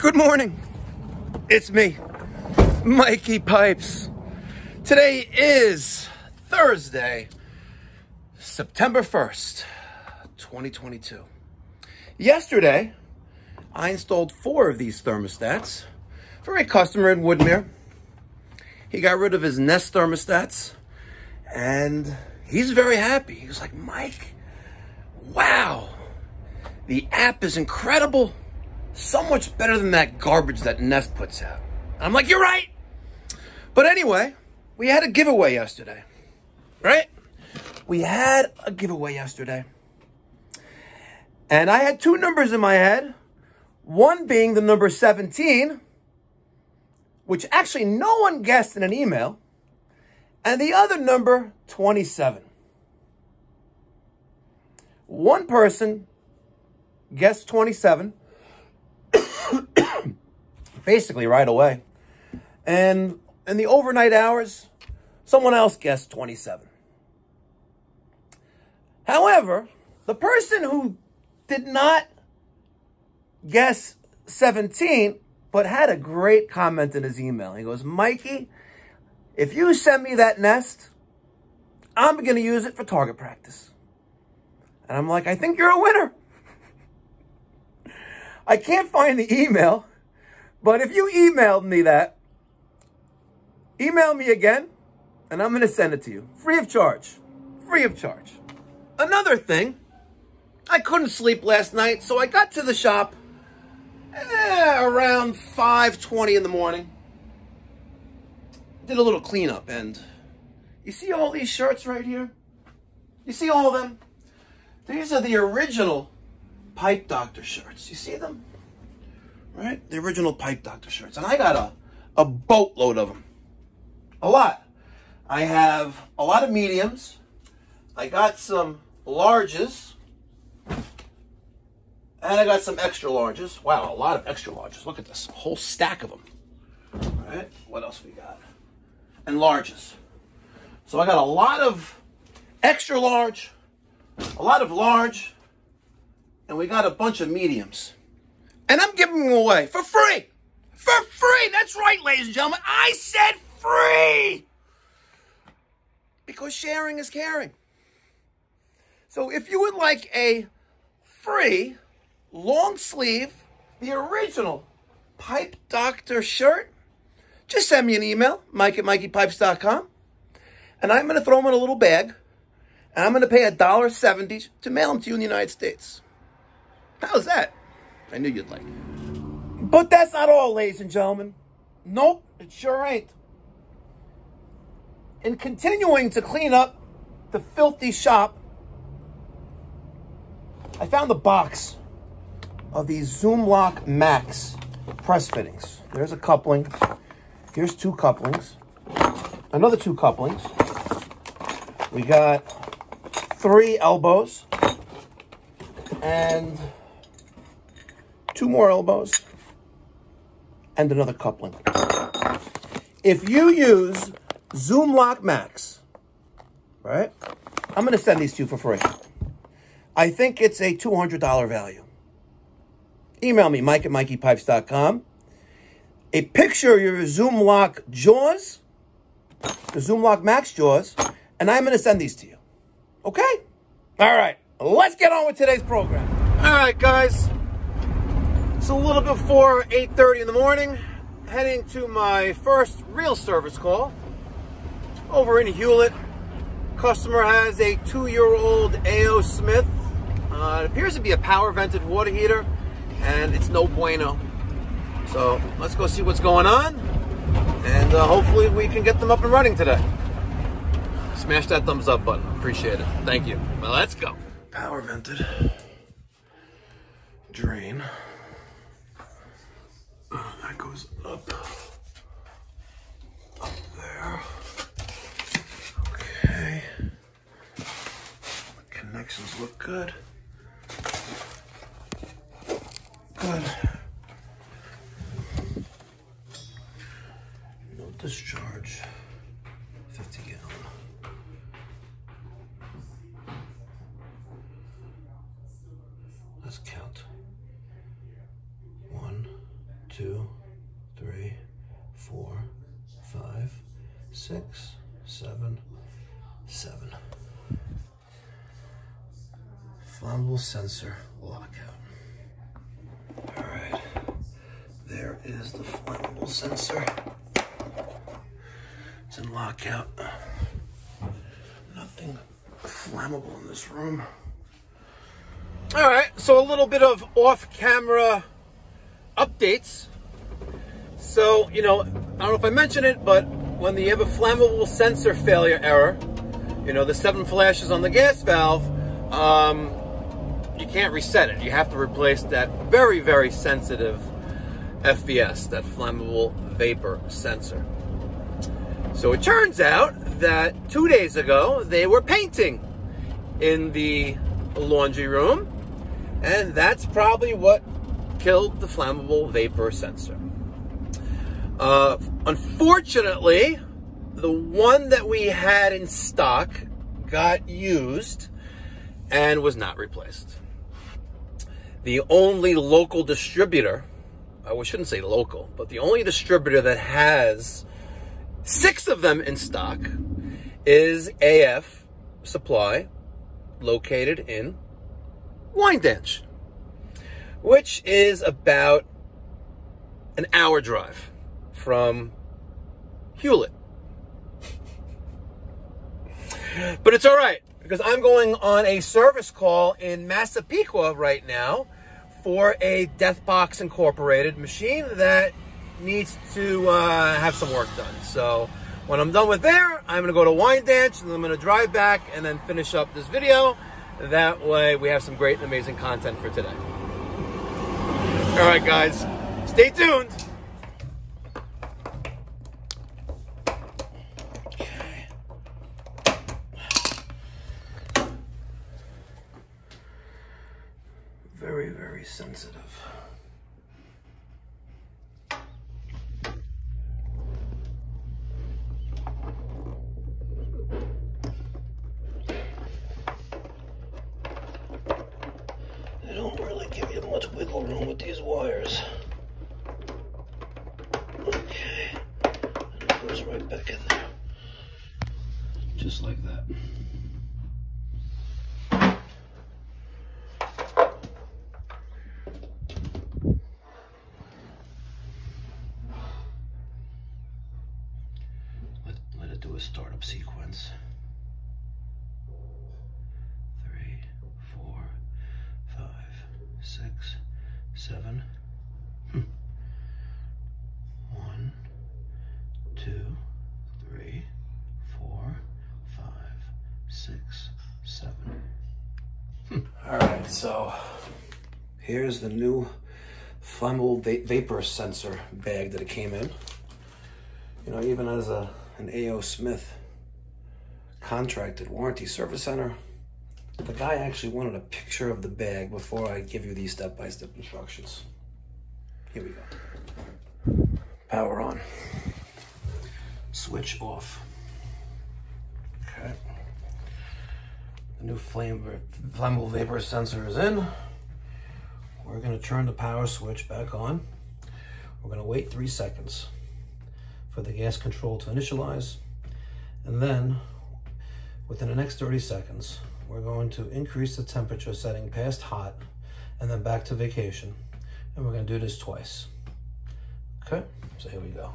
Good morning. It's me, Mikey Pipes. Today is Thursday, September 1st, 2022. Yesterday, I installed 4 of these thermostats for a customer in Woodmere. He got rid of his Nest thermostats, and he's very happy. He was like, Mike, wow, the app is incredible. So much better than that garbage that Nest puts out. And I'm like, you're right. But anyway, we had a giveaway yesterday, right? We had a giveaway yesterday. And I had 2 numbers in my head. One being the number 17, which actually no one guessed in an email. And the other number, 27. One person guessed 27. Basically right away. And in the overnight hours, someone else guessed 27. However, the person who did not guess 17, but had a great comment in his email. He goes, Mikey, if you send me that Nest, I'm going to use it for target practice. And I'm like, I think you're a winner. I can't find the email, but if you emailed me that, email me again, and I'm going to send it to you. Free of charge. Free of charge. Another thing, I couldn't sleep last night, so I got to the shop around 5:20 in the morning. Did a little cleanup, and you see all these shirts right here? You see all of them? These are the original Pipe Doctor shirts. You see them? Right? The original Pipe Doctor shirts. And I got a boatload of them. A lot. I have a lot of mediums. I got some larges. And I got some extra larges. Wow, a lot of extra larges. Look at this. A whole stack of them. All right? What else we got? And larges. So I got a lot of extra large, a lot of large, and we got a bunch of mediums. And I'm giving them away for free. For free. That's right, ladies and gentlemen. I said free. Because sharing is caring. So if you would like a free, long sleeve, the original Pipe Doctor shirt, just send me an email, mike@mikeypipes.com, and I'm going to throw them in a little bag, and I'm going to pay $1.70 to mail them to you in the United States. How's that? I knew you'd like it. But that's not all, ladies and gentlemen. Nope, it sure ain't. In continuing to clean up the filthy shop, I found the box of these Zoom Lock Max press fittings. There's a coupling. Here's 2 couplings. Another 2 couplings. We got 3 elbows. And 2 more elbows. And another coupling. If you use Zoom Lock Max, right? I'm going to send these to you for free. I think it's a $200 value. Email me, mike@mikeypipes.com. A picture of your Zoom Lock jaws, the Zoom Lock Max jaws, and I'm going to send these to you. Okay? All right. Let's get on with today's program. All right, guys. It's a little before 8:30 in the morning. Heading to my first real service call over in Hewlett. Customer has a 2-year-old A.O. Smith. It appears to be a power vented water heater, and it's no bueno. So let's go see what's going on, and hopefully we can get them up and running today. Smash that thumbs up button. Appreciate it. Thank you. Well, let's go. Power vented drain. That goes up there. Okay. The connections look good. Good. No discharge. 50 gallon. Let's count. 1, 2, 2, 3, 4, 5, 6, 7, 7. Flammable sensor lockout. All right, there is the flammable sensor. It's in lockout. Nothing flammable in this room. All right, so a little bit of off-camera updates. So, you know, I don't know if I mentioned it, but when you have a flammable sensor failure error, you know, the 7 flashes on the gas valve, you can't reset it. You have to replace that very, very sensitive FVS, that flammable vapor sensor. So it turns out that 2 days ago, they were painting in the laundry room, and that's probably what killed the flammable vapor sensor. Unfortunately, the one that we had in stock got used and was not replaced. The only local distributor, I shouldn't say local, but the only distributor that has 6 of them in stock is AF Supply, located in Wyandanch, which is about an hour drive from Hewlett. But it's all right, because I'm going on a service call in Massapequa right now for a Deathbox Incorporated machine that needs to have some work done. So when I'm done with there, I'm going to go to Wyandanch, and I'm going to drive back and then finish up this video. That way we have some great and amazing content for today. All right, guys, stay tuned. Okay. Very, very sensitive. They don't really give you much wiggle room with these wires. Okay, and it goes right back in there, just like that. Let it do a startup sequence. 3, 4, 5, 6, 7. 1, 2, 3, 4, 5, 6, 7. All right, so here's the new flammable vapor sensor bag that it came in. You know, even as an A.O. Smith contracted warranty service center, the guy actually wanted a picture of the bag before I give you these step-by-step instructions. Here we go. Power on. Switch off. Okay. The new flammable vapor sensor is in. We're going to turn the power switch back on. We're going to wait 3 seconds for the gas control to initialize. And then, within the next 30 seconds, we're going to increase the temperature setting past hot and then back to vacation. And we're going to do this twice. Okay, so here we go.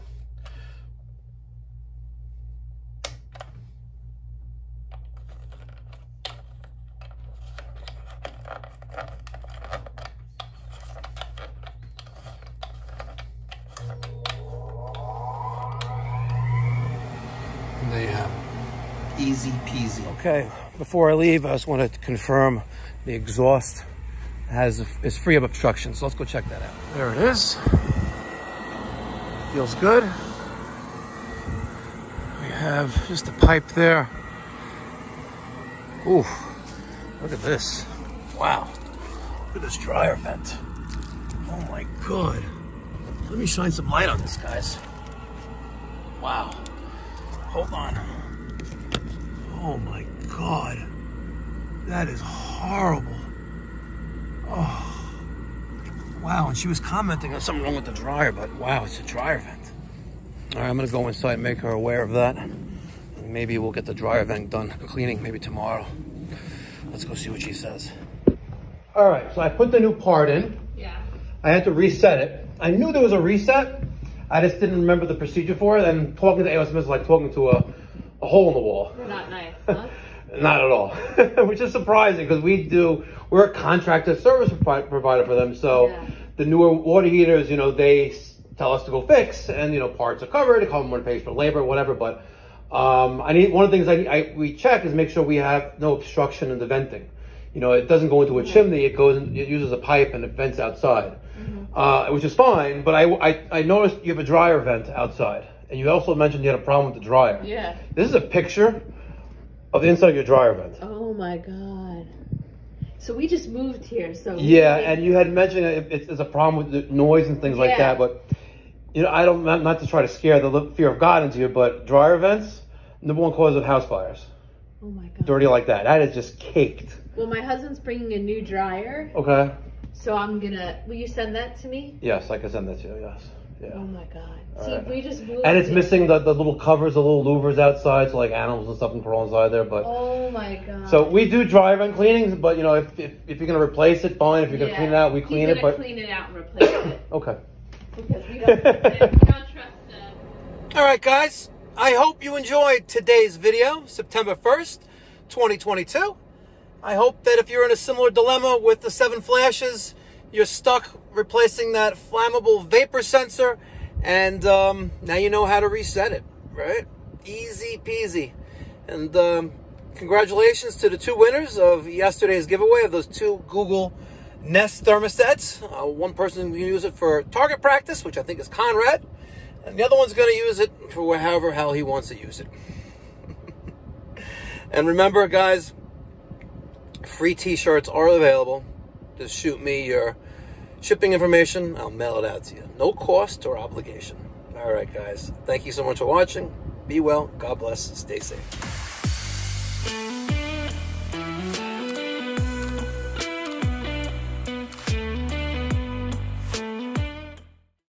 And there you have it. Easy peasy. Okay, before I leave, I just want to confirm the exhaust is free of obstruction. So let's go check that out. There it is. Feels good. We have just a pipe there. Ooh, look at this. Wow. Look at this dryer vent. Oh my God. Let me shine some light on this, guys. Wow. Hold on. Oh my God. That is horrible. Oh. Wow, and she was commenting on something wrong with the dryer, but wow, it's a dryer vent. All right, I'm gonna go inside and make her aware of that. And maybe we'll get the dryer vent done cleaning maybe tomorrow. Let's go see what she says. All right, so I put the new part in. Yeah. I had to reset it. I knew there was a reset. I just didn't remember the procedure for it. And talking to AOSM is like talking to a hole in the wall. Not nice, huh? Not at all, which is surprising because we're a contracted service provider for them. So yeah. The newer water heaters, you know, they tell us to go fix, and you know, parts are covered. It comes when it pays for labor, whatever. But one of the things we check is make sure we have no obstruction in the venting. You know, it doesn't go into a chimney. It uses a pipe and it vents outside, which is fine. But I noticed you have a dryer vent outside, and you also mentioned you had a problem with the dryer. Yeah. This is a picture of the inside of your dryer vent. Oh my God. So we just moved here, so... Yeah, and you had mentioned it's a problem with the noise and things like that, but, you know, I don't, not to try to scare the fear of God into you, but dryer vents, #1 cause of house fires. Oh my God. Dirty like that. That is just caked. Well, my husband's bringing a new dryer. Okay. So I'm gonna... Will you send that to me? Yes, I can send that to you, yes. Yeah. Oh my God. All See, right. we just moved. And it's missing the little covers, the little louvers outside, so like animals and stuff can crawl inside there. But oh my God. So we do dryer vent cleanings, but you know, if you're gonna replace it, fine. If you're gonna clean it out, we clean it. But clean it out and replace it. Okay. Because we don't trust it. All right, guys. I hope you enjoyed today's video, September 1st, 2022. I hope that if you're in a similar dilemma with the 7 flashes, you're stuck replacing that flammable vapor sensor, and now you know how to reset it, right? Easy peasy. And congratulations to the 2 winners of yesterday's giveaway of those 2 Google Nest thermostats. One person can use it for target practice, which I think is Conrad, and the other one's going to use it for however hell he wants to use it. And remember, guys, free t-shirts are available. Just shoot me your shipping information. I'll mail it out to you. No cost or obligation. All right, guys. Thank you so much for watching. Be well. God bless. Stay safe.